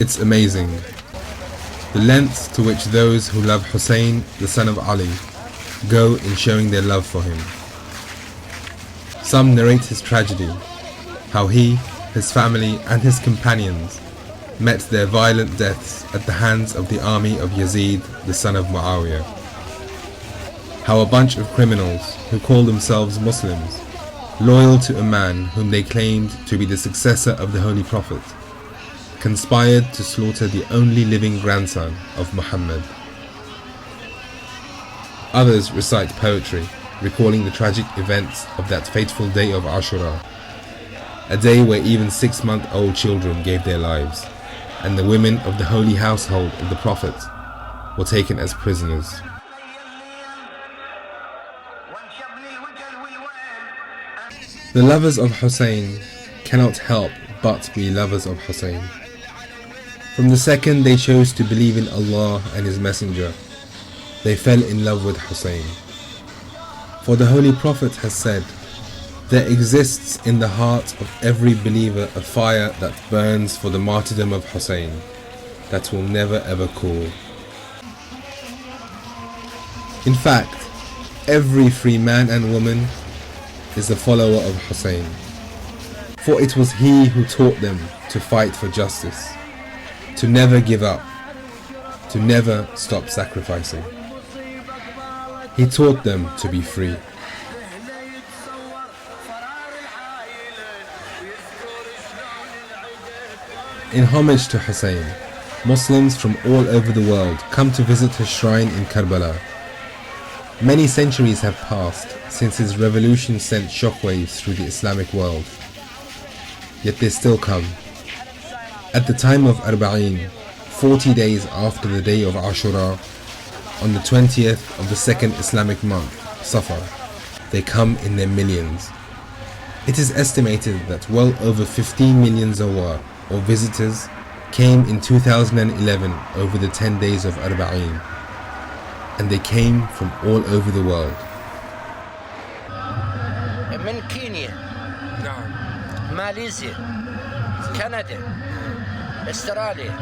It's amazing, the lengths to which those who love Hussain, the son of Ali, go in showing their love for him. Some narrate his tragedy, how he, his family and his companions met their violent deaths at the hands of the army of Yazid, the son of Muawiyah. How a bunch of criminals who call themselves Muslims, loyal to a man whom they claimed to be the successor of the Holy Prophet, conspired to slaughter the only living grandson of Muhammad. Others recite poetry, recalling the tragic events of that fateful day of Ashura, a day where even 6-month-old children gave their lives, and the women of the holy household of the Prophet were taken as prisoners. The lovers of Hussain cannot help but be lovers of Hussain. From the second they chose to believe in Allah and His Messenger, they fell in love with Hussain. For the Holy Prophet has said, "There exists in the heart of every believer a fire that burns for the martyrdom of Hussain, that will never ever cool." In fact, every free man and woman is a follower of Hussain, for it was he who taught them to fight for justice, to never give up, to never stop sacrificing. He taught them to be free. In homage to Hussain, Muslims from all over the world come to visit his shrine in Karbala. Many centuries have passed since his revolution sent shockwaves through the Islamic world, yet they still come. At the time of Arba'een, 40 days after the day of Ashura, on the 20th of the second Islamic month, Safar, they come in their millions. It is estimated that well over 15 million zawar, or visitors, came in 2011 over the 10 days of Arba'een, and they came from all over the world. من كينيا، ماليزيا، كندا، استراليا،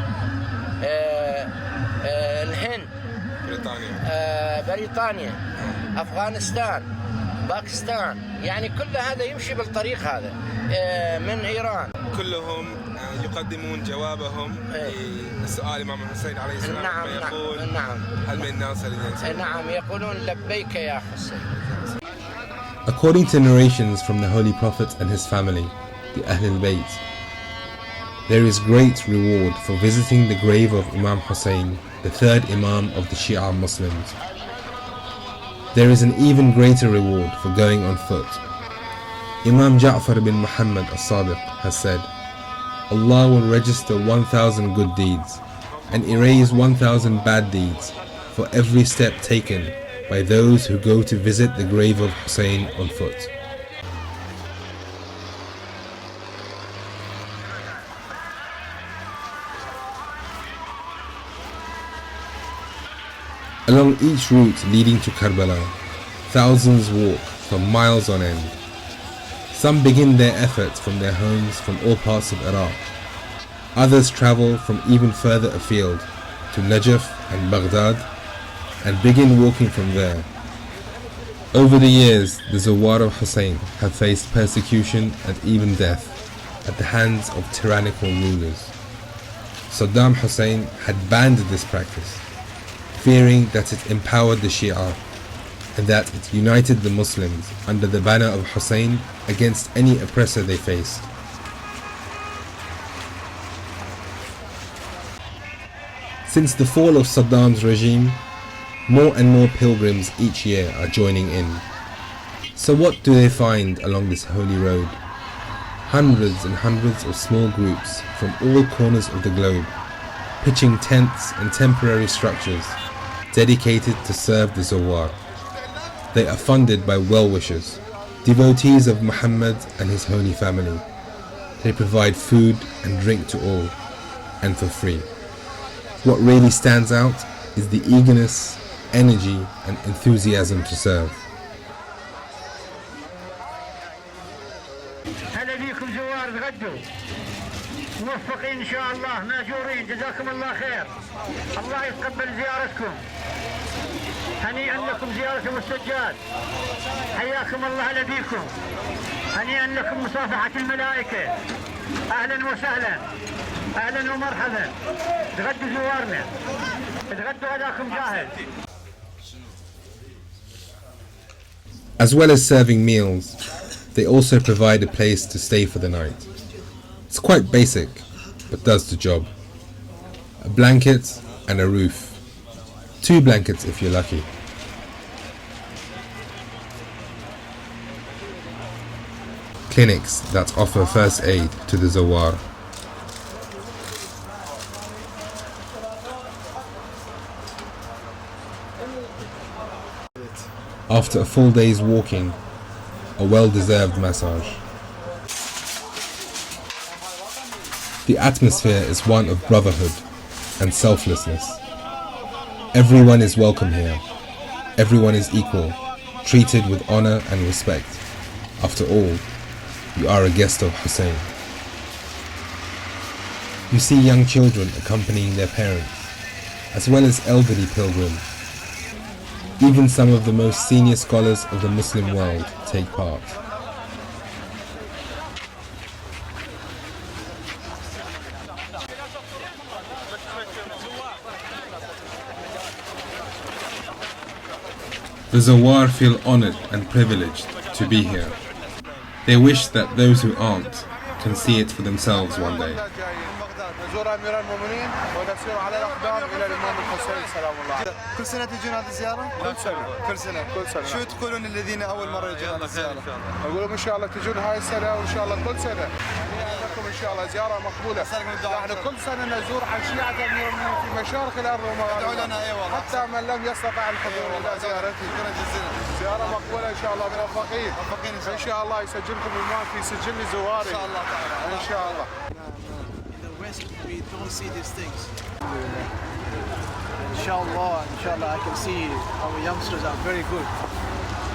الهند، بريطانيا، أفغانستان، باكستان، يعني كل هذا يمشي بالطريق هذا، من إيران. كلهم يقدمون جوابهم لسؤال الإمام الحسين عليه السلام. نعم يقول نعم هل من الناس الذين نعم يقولون لبيك يا حسين. According to narrations from the Holy Prophet and his family, the Ahlul Bayt, there is great reward for visiting the grave of Imam Hussain, the third Imam of the Shia Muslims. There is an even greater reward for going on foot. Imam Ja'far bin Muhammad as-Sadiq has said, Allah will register 1,000 good deeds and erase 1,000 bad deeds for every step taken by those who go to visit the grave of Hussain on foot. Along each route leading to Karbala, thousands walk for miles on end. Some begin their efforts from their homes from all parts of Iraq. Others travel from even further afield to Najaf and Baghdad and begin walking from there. Over the years, the Zawar of Hussain have faced persecution and even death at the hands of tyrannical rulers. Saddam Hussein had banned this practice, fearing that it empowered the Shia and that it united the Muslims under the banner of Hussain against any oppressor they faced. Since the fall of Saddam's regime, more and more pilgrims each year are joining in. So what do they find along this holy road? Hundreds and hundreds of small groups from all corners of the globe, pitching tents and temporary structures dedicated to serve the Zawar. They are funded by well-wishers, devotees of Muhammad and his holy family. They provide food and drink to all, and for free. What really stands out is the eagerness, energy and enthusiasm to serve. هلا بيكم زوار تغدوا موفقين إن شاء الله مأجورين جزاكم الله خير الله يتقبل زيارتكم هنيئا لكم زيارة السجاد حياكم الله على بيكم هنيئا لكم مصافحة الملائكة أهلا وسهلا أهلا ومرحبا تغدوا زوارنا تغدوا غداكم جاهز. As well as serving meals, they also provide a place to stay for the night. It's quite basic, but does the job. A blanket and a roof. 2 blankets if you're lucky. Clinics that offer first aid to the Zawar. After a full day's walking, a well-deserved massage. The atmosphere is one of brotherhood and selflessness. Everyone is welcome here. Everyone is equal, treated with honor and respect. After all, you are a guest of Hussain. You see young children accompanying their parents, as well as elderly pilgrims. Even some of the most senior scholars of the Muslim world take part. The Zawar feel honored and privileged to be here. They wish that those who aren't can see it for themselves one day. نزور أمير المؤمنين ونسير على الأقدام إلى الإمام الحسين سلام الله عليه. كل سنة تجون هذه الزيارة؟ كل سنة. شو تقولون الذين أول مرة يجون هذه الزيارة؟ أقول إن شاء الله تجون هاي السنة وإن شاء الله كل سنة. لكم إن شاء الله زيارة مقبولة. نحن كل سنة نزور عن شيعة أمير المؤمنين في مشارق الأرض ومغاربها. حتى من لم يستطع الحضور إلى زيارته. زيارة مقبولة إن شاء الله موفقين. إن شاء الله يسجلكم الإمام في سجل زواري. إن شاء الله. إن شاء الله. We don't see these things. Inshallah, I can see our youngsters are very good.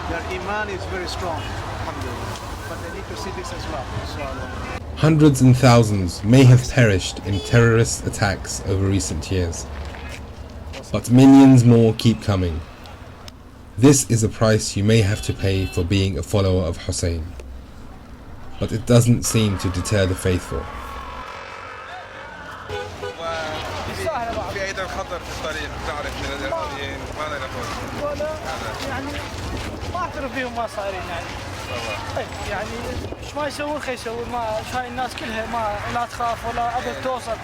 Their iman is very strong. But they need to see this as well. Inshallah. Hundreds and thousands may have perished in terrorist attacks over recent years, but millions more keep coming. This is a price you may have to pay for being a follower of Hussain, but it doesn't seem to deter the faithful. في أيضا خطر في الطريق تعرف من الإرهابيين ماذا نقول؟ ولا يعني ما اعترف بهم ما صايرين يعني. طيب يعني ايش ما يسوون خي يسوون ما هاي الناس كلها ما لا تخاف ولا ابد توصل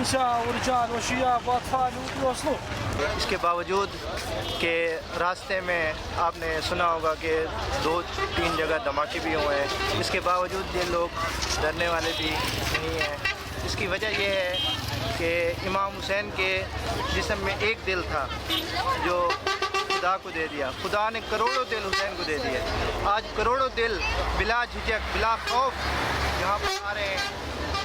نساء ورجال وشياب واطفال يوصلون. इसके बावजूद कि रास्ते में आपने सुना होगा कि 2-3 जगह धमाके भी हुए हैं, इसके बावजूद ये लोग डरने वाले भी नहीं हैं। इसकी वजह ये है कि इमाम हुसैन के जिस्म में एक दिल था जो खुदा को दे दिया। खुदा ने करोड़ों दिल हुसैन को दे दिए। आज करोड़ों दिल बिला झिझक बिला खौफ यहाँ पर आ रहे हैं,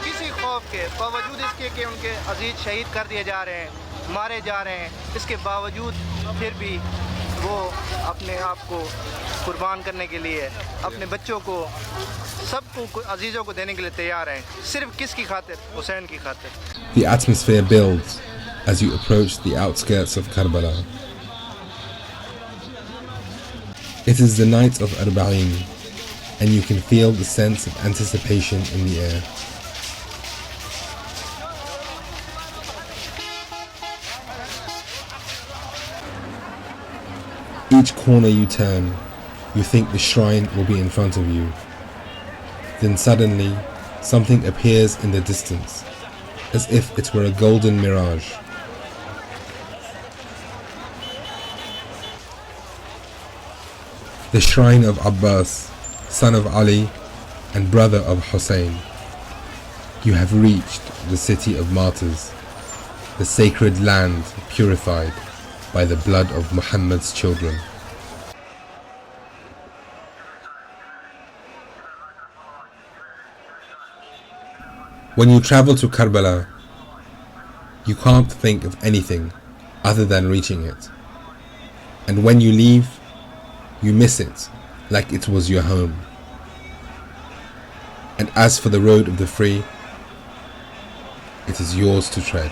किसी खौफ के बावजूद इसके कि उनके अजीज शहीद कर दिए जा रहे हैं, मारे जा रहे हैं, इसके बावजूद फिर भी वो अपने आप को कुर्बान करने के लिए अपने बच्चों को सबको अजीज़ों को देने के लिए तैयार हैं। सिर्फ किसकी खातिर? हुसैन की खातिर। The atmosphere builds as you approach the outskirts of Karbala. It is the night of Arbaeen, and you can feel the sense of anticipation in the air. Each corner you turn, you think the shrine will be in front of you. Then suddenly, something appears in the distance, as if it were a golden mirage. The shrine of Abbas, son of Ali and brother of Hussain. You have reached the city of martyrs, the sacred land purified by the blood of Muhammad's children. When you travel to Karbala, you can't think of anything other than reaching it. And when you leave, you miss it like it was your home. And as for the road of the free, it is yours to tread.